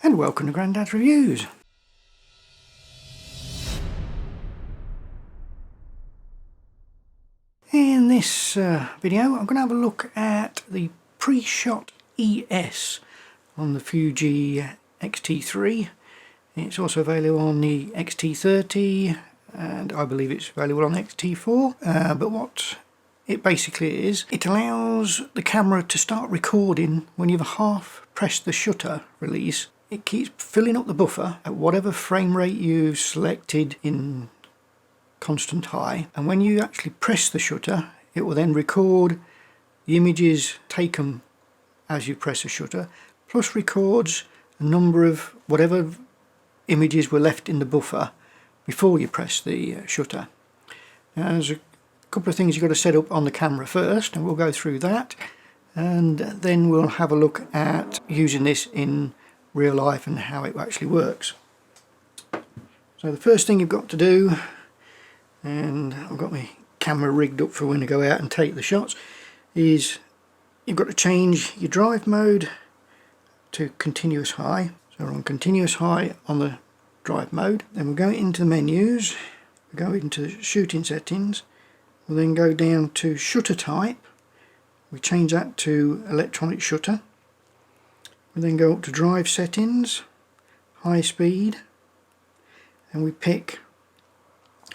and welcome to Grandad's Reviews. In this video I'm going to have a look at the Pre-ShotES on the Fuji X-T3. It's also available on the X-T3 and I believe it's available on the X-T4, but what it basically is, it allows the camera to start recording when you've half pressed the shutter release. It keeps filling up the buffer at whatever frame rate you've selected in constant high, and when you actually press the shutter it will then record the images taken as you press the shutter, plus records a number of whatever images were left in the buffer before you press the shutter. Now, there's a couple of things you've got to set up on the camera first, and we'll go through that, and then we'll have a look at using this in real life and how it actually works. So the first thing you've got to do, and I've got my camera rigged up for when I go out and take the shots, is you've got to change your drive mode to continuous high. So we're on continuous high on the drive mode. Then we'll go into the menus, we'll go into shooting settings, we'll then go down to shutter type, we change that to electronic shutter. We then go up to drive settings, high speed, and we pick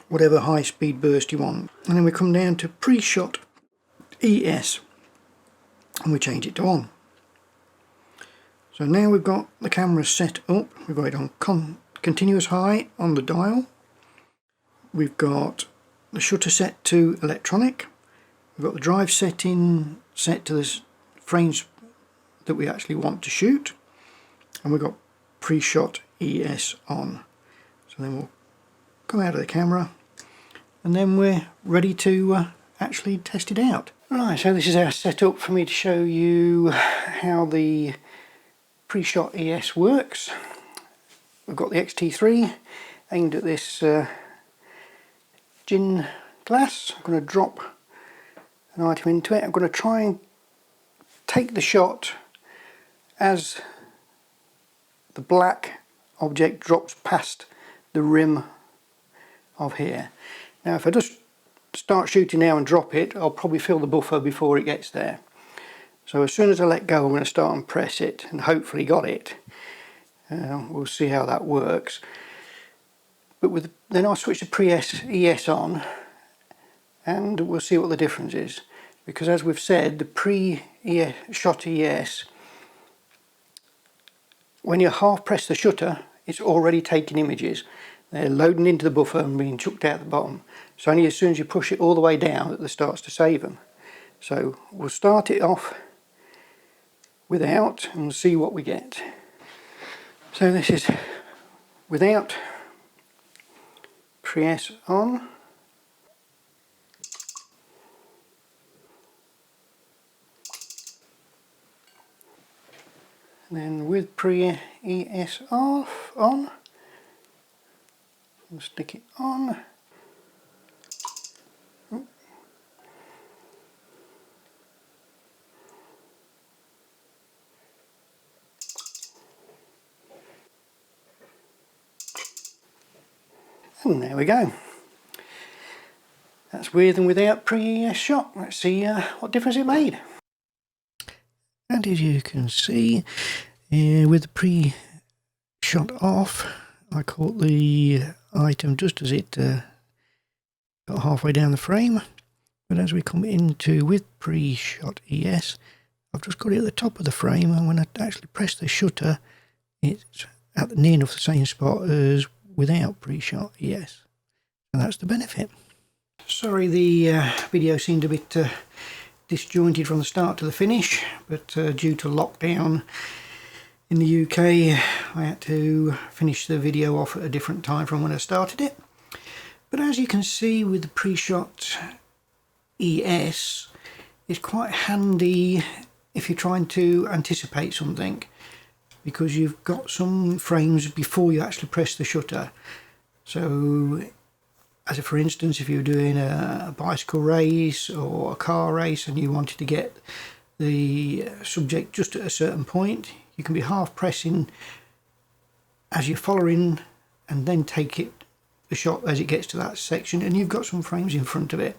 whatever high speed burst you want. And then we come down to Pre-ShotES and we change it to on. So now we've got the camera set up. We've got it on continuous high on the dial. We've got the shutter set to electronic. We've got the drive setting set to the frames that we actually want to shoot, and we've got Pre-ShotES on. So then we'll come out of the camera and then we're ready to actually test it out. Right, so this is our setup for me to show you how the Pre-ShotES works. We've got the X-T3 aimed at this gin glass. I'm going to drop an item into it. I'm going to try and take the shot as the black object drops past the rim of here. Now if I just start shooting now and drop it, I'll probably fill the buffer before it gets there. So as soon as I let go I'm going to start and press it, and hopefully got it. We'll see how that works. But then I'll switch the Pre-ShotES on and we'll see what the difference is. Because as we've said, the Pre-ShotES, when you half press the shutter, it's already taking images. They're loading into the buffer and being chucked out the bottom. So only as soon as you push it all the way down that it starts to save them. So we'll start it off without and we'll see what we get. So this is without Pre-ShotES on. And then with Pre-ShotES off on, we'll stick it on. And there we go. That's with and without Pre-ShotES shot. Let's see what difference it made. And as you can see, with the pre-shot off, I caught the item just as it got halfway down the frame. But as we come into with Pre-ShotES, I've just got it at the top of the frame, and when I actually press the shutter, it's at near enough the same spot as without Pre-ShotES. And that's the benefit. Sorry the video seemed a bit disjointed from the start to the finish, but due to lockdown in the UK I had to finish the video off at a different time from when I started it. But as you can see with the Pre-ShotES, it's quite handy if you're trying to anticipate something, because you've got some frames before you actually press the shutter. So as for instance, if you're doing a bicycle race or a car race and you wanted to get the subject just at a certain point, you can be half pressing as you're following, and then take the shot as it gets to that section, and you've got some frames in front of it.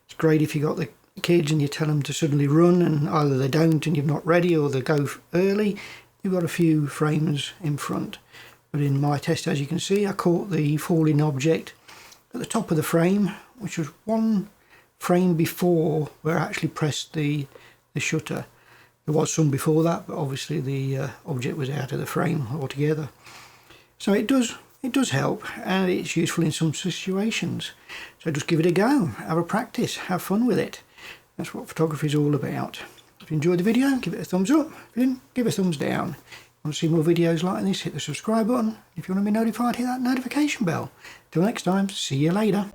It's great if you've got the kids and you tell them to suddenly run and either they don't and you're not ready, or they go early. You've got a few frames in front. But in my test, as you can see, I caught the falling object at the top of the frame, which was one frame before where I actually pressed the shutter. There was some before that, but obviously the object was out of the frame altogether. So it does help, and it's useful in some situations. So just give it a go, have a practice, have fun with it. That's what photography is all about. If you enjoyed the video, give it a thumbs up. If you didn't, give it a thumbs down. If you want to see more videos like this, hit the subscribe button. If you want to be notified, hit that notification bell. Till next time, see you later.